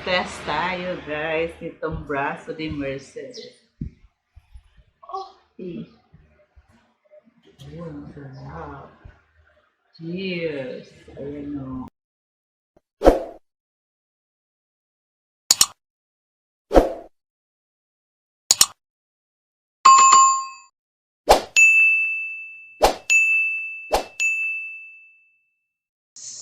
Test tayo guys nitong braso ni Mercedes. Okay. Ayun, sarap. Cheers. Ayan o.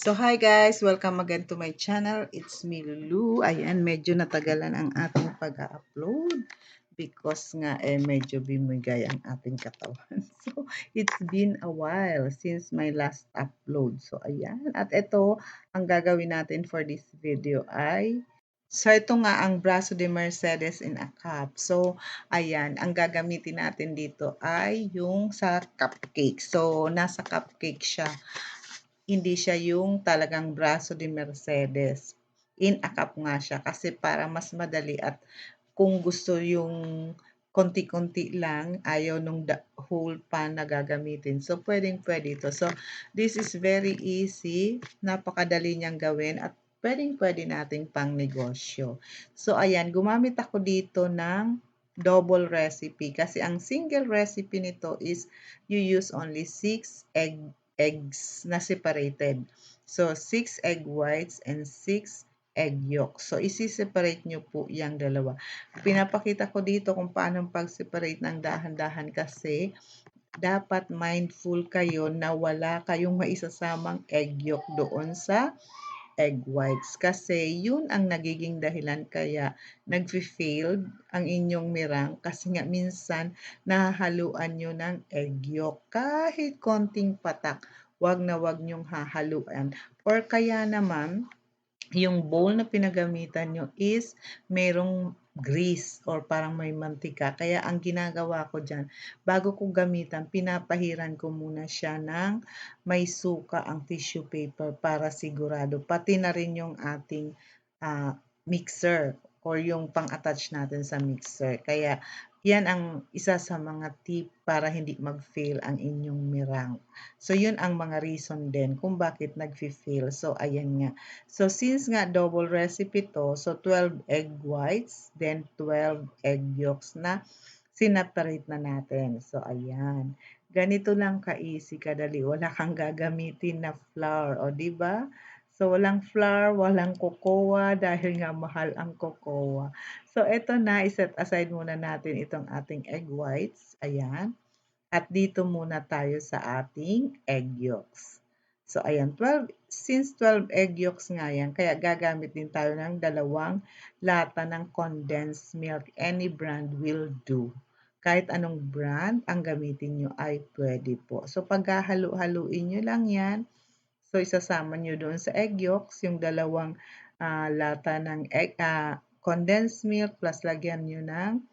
So hi guys, welcome again to my channel. It's me Lulu. Ayan, medyo natagalan ang ating pag-upload because nga medyo bimigay ang ating katawan. So it's been a while since my last upload. So ayan, at ito ang gagawin natin for this video ay ito nga ang braso de Mercedes in a cup. So ayan, ang gagamitin natin dito ay yung sa cupcake. So nasa cupcake siya, hindi siya yung talagang braso de Mercedes. In a cup nga siya kasi para mas madali at kung gusto yung konti-konti lang, ayaw nung whole pan na gagamitin. So, pwedeng-pwede ito. So, this is very easy. Napakadali niyang gawin at pwedeng-pwede nating pang negosyo. So, ayan, gumamit ako dito ng double recipe kasi ang single recipe nito is you use only 6 eggs na separated. So, 6 egg whites and 6 egg yolk. So, isi-separate nyo po yung dalawa. Pinapakita ko dito kung paano pag-separate ng dahan-dahan kasi dapat mindful kayo na wala kayong maisasamang egg yolk doon sa egg whites kasi yun ang nagiging dahilan kaya nagfi-failed ang inyong mirang kasi nga minsan nahahaluan nyo ng egg yolk kahit konting patak, wag na wag nyong hahaluan or kaya naman yung bowl na pinagamitan nyo is merong grease or parang may mantika. Kaya ang ginagawa ko dyan, bago ko gamitan, pinapahiran ko muna siya ng may suka ang tissue paper para sigurado. Pati na rin yung ating mixer or yung pang-attach natin sa mixer. Kaya yan ang isa sa mga tip para hindi mag-fail ang inyong mirang. So, yun ang mga reason din kung bakit nag-fail. So, ayan nga. So, since nga double recipe to, so 12 egg whites, then 12 egg yolks na sinaparate na natin. So, ayan. Ganito lang ka-easy, kadali. Wala kang gagamitin na flour. O, di ba? So, walang flour, walang cocoa dahil nga mahal ang cocoa. So, eto na. Iset aside muna natin itong ating egg whites. Ayan. At dito muna tayo sa ating egg yolks. So, ayan, 12, since 12 egg yolks nga yan, kaya gagamit din tayo ng dalawang lata ng condensed milk. Any brand will do. Kahit anong brand ang gamitin nyo ay pwede po. So, paghahalu-haluin nyo lang yan. So, isasama nyo doon sa egg yolks, yung dalawang lata ng condensed milk plus lagyan nyo ng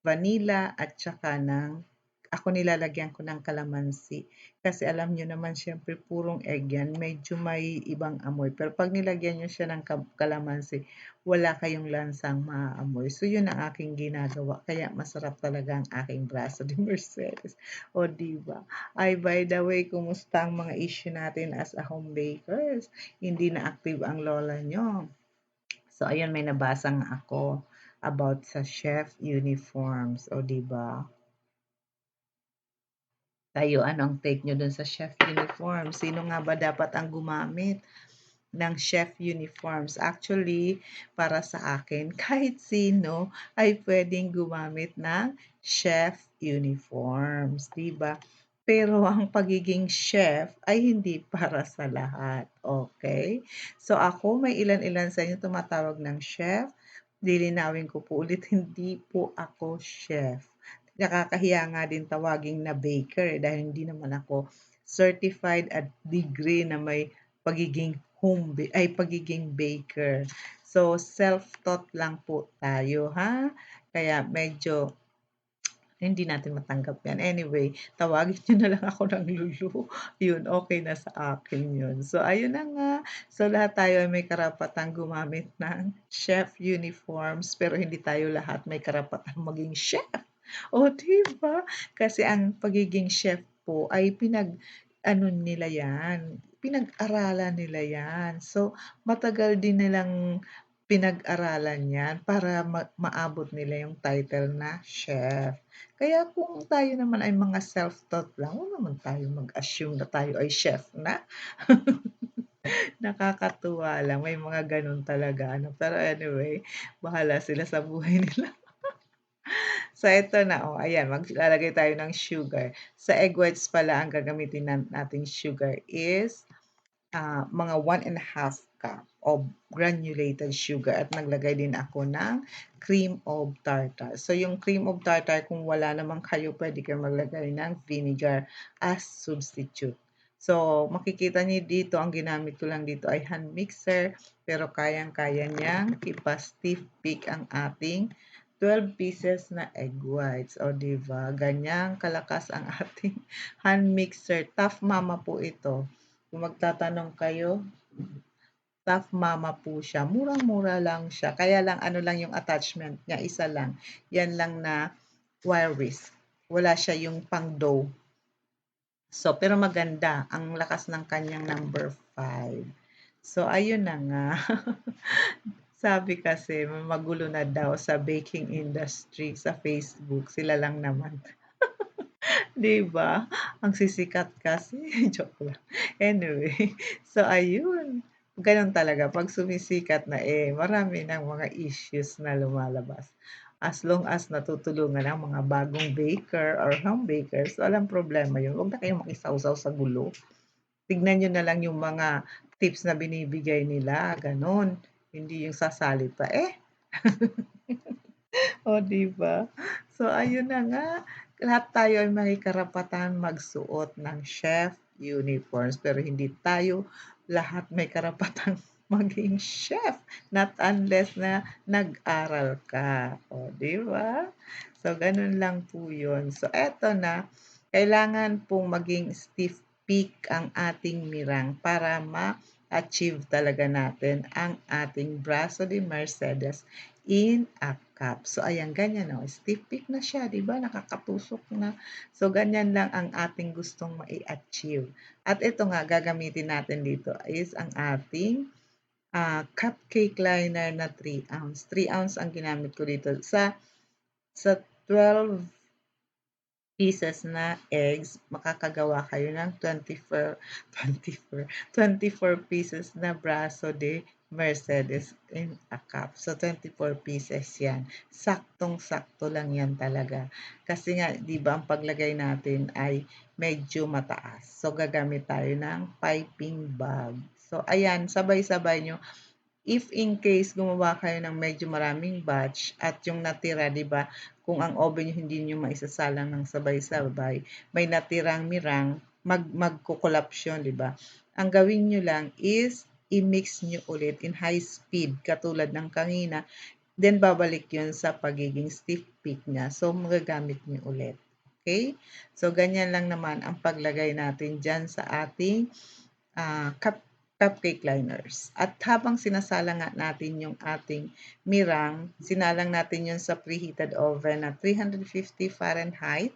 vanilla at saka ng ako nilalagyan ko ng kalamansi. Kasi alam nyo naman, syempre, purong egg yan. Medyo may ibang amoy. Pero pag nilagyan nyo siya ng kalamansi, wala kayong lansang maaamoy. So, yun ang aking ginagawa. Kaya masarap talaga ang aking braso de Mercedes. O, diba? Ay, by the way, kumusta ang mga issue natin as a home bakers? Hindi na active ang lola nyo. So, ayun, may nabasa nga ako about sa chef uniforms. O, diba? Kayo, anong take nyo dun sa chef uniform? Sino nga ba dapat ang gumamit ng chef uniforms? Actually, para sa akin, kahit sino ay pwedeng gumamit ng chef uniforms, diba? Pero ang pagiging chef ay hindi para sa lahat, okay? So ako, may ilan-ilan sa inyo tumatawag ng chef. Lilinawin ko po ulit, hindi po ako chef. Nakakahiya nga din tawaging na baker dahil hindi naman ako certified at degree na may pagiging pagiging baker. So self-taught lang po tayo, ha? Kaya medyo hindi natin matanggap yan. Anyway, tawagin nyo na lang ako ng Lulu. Yun, okay na sa akin yun. So, ayun na nga. So, lahat tayo ay may karapatang gumamit ng chef uniforms, pero hindi tayo lahat may karapatang maging chef. O, diba? Kasi ang pagiging chef po ay ano nila yan, pinag-aralan nila yan. So, matagal din nilang pinag-aralan yan para maabot nila yung title na chef. Kaya kung tayo naman ay mga self-taught lang, huwag naman tayo mag-assume na tayo ay chef na. Nakakatuwa lang, may mga gano'n talaga ano. Pero anyway, bahala sila sa buhay nila. So eto na, oh, ayan maglalagay tayo ng sugar. Sa egg whites pala ang gagamitin nating sugar is mga 1½ cup of granulated sugar at naglagay din ako ng cream of tartar. So yung cream of tartar kung wala naman kayo, pwede kayong maglagay ng vinegar as substitute. So makikita niyo dito, ang ginamit ko lang dito ay hand mixer, pero kayang-kaya niyang ipa-stiff pick ang ating 12 pieces na egg whites. O diba, ganyang kalakas ang ating hand mixer. Tough mama po ito. Kung magtatanong kayo, Tough Mama po siya. Murang-mura lang siya. Kaya lang ano lang yung attachment niya, isa lang. Yan lang na wire whisk. Wala siya yung pang dough. So, pero maganda. Ang lakas ng kanyang number 5. So, ayun na nga. Sabi kasi, magulo na daw sa baking industry sa Facebook. Sila lang naman. 'Di ba? Ang sisikat kasi. Joke lang. Anyway, so ayun. Gano'n talaga 'pag sumisikat na, marami ng mga issues na lumalabas. As long as natutulungan ang mga bagong baker or home bakers, walang problema 'yun. Huwag na kayong makisawsaw sa gulo. Tignan niyo na lang yung mga tips na binibigay nila, gano'n. Hindi yung sasalit pa, oh, 'di ba? So, ayun na nga, lahat tayo ay may karapatan magsuot ng chef uniforms, pero hindi tayo lahat may karapatang maging chef, not unless na nag-aral ka, oh, 'di ba? So, gano'n lang po 'yun. So, eto na, kailangan pong maging stiff peak ang ating mirang para ma-achieve talaga natin ang ating braso de Mercedes in a cup. So, ayan, ganyan, oh, stiff peak na siya, 'di ba? Nakakatusok na. So, ganyan lang ang ating gustong mai-achieve. At ito nga, gagamitin natin dito is ang ating cupcake liner na 3 ounce. 3 ounce ang ginamit ko dito. Sa 12 pieces na eggs, makakagawa kayo ng 24 pieces na braso de Mercedes in a cup. So, 24 pieces yan. Saktong-sakto lang yan talaga. Kasi nga, di ba, ang paglagay natin ay medyo mataas. So, gagamit tayo ng piping bag. So, ayan, sabay-sabay nyo. If in case gumawa kayo ng medyo maraming batch at yung natira, 'di ba, kung ang oven niyo hindi niyo maisasalang ng sabay-sabay, may natirang mirang, magko-collapse 'di ba? Ang gawin niyo lang is i-mix niyo ulit in high speed katulad ng kanina, then babalik 'yun sa pagiging stiff peak niya. So magagamit niyo ulit. Okay? So ganyan lang naman ang paglagay natin diyan sa ating cupcake liners. At habang sinasala nga natin yung ating mirang, sinalang natin yun sa preheated oven na 350 Fahrenheit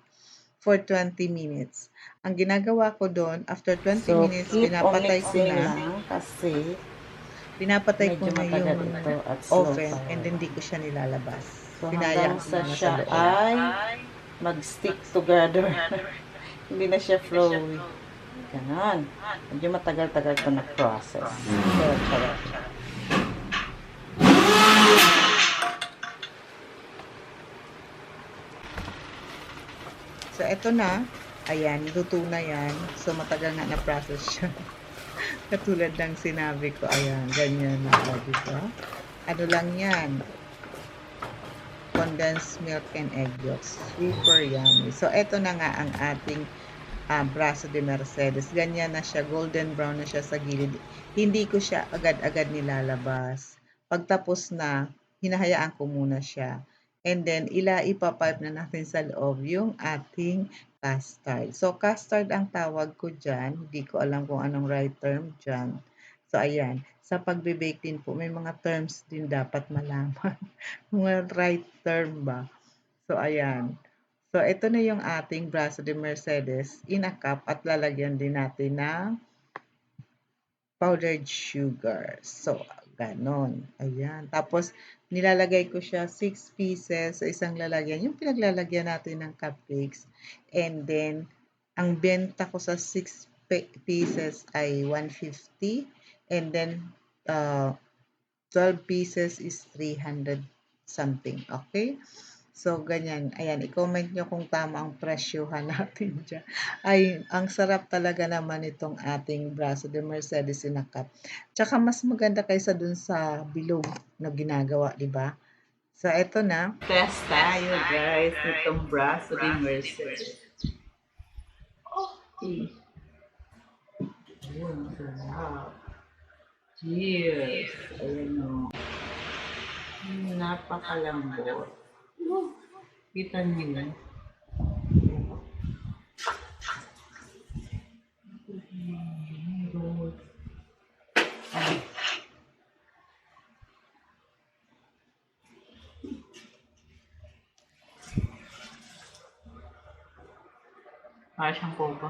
for 20 minutes. Ang ginagawa ko doon, after 20 So, minutes, keep on pinapatay ko mixing na. lang kasi Pinapatay ko medyo na matagal yung ito at slow oven and fire. then di ko siya nilalabas. So, Pinayaan hanggang ko sa muna sa siya loob. ay mag-stick together. Hindi na siya flowy. Ganon. Medyo matagal-tagal ito na process. Charot. So, eto na. Ayan, luto na yan. So, matagal nga na-process siya. Katulad ng sinabi ko, ayan, ganyan na, diba? Ano lang yan? Condensed milk and egg yolks. Super yummy. So, eto na nga ang ating braso de Mercedes. Ganyan na siya, golden brown na siya sa gilid. Hindi ko siya agad-agad nilalabas. Pagtapos na, hinahayaan ko muna siya. And then, ipapipe na natin sa loob yung ating custard. So, custard ang tawag ko dyan. Hindi ko alam kung anong right term dyan. So, ayan. Sa pagbe-bake din po, may mga terms din dapat malaman. Mga right term ba? So, ayan. So, ito na yung ating braso de Mercedes in a cup at lalagyan din natin ng powdered sugar. So, Ganon. Ayan. Tapos, nilalagay ko siya 6 pieces sa isang lalagyan. Yung pinaglalagyan natin ng cupcakes. And then, ang benta ko sa 6 pieces ay 150. And then, 12 pieces is 300 something. Okay? So, ganyan. Ayan, i-comment nyo kung tama ang presyohan natin dyan. Ay, ang sarap talaga naman itong ating Braso de Mercedes na cup. Tsaka mas maganda kaysa dun sa bilog na ginagawa, di ba? So, eto na. Test tayo, guys, itong Braso de Mercedes. Okay. Ayun, sarap. Cheers! Ayan o. Napakalambot. Kita niyo yun? Para siyang coco.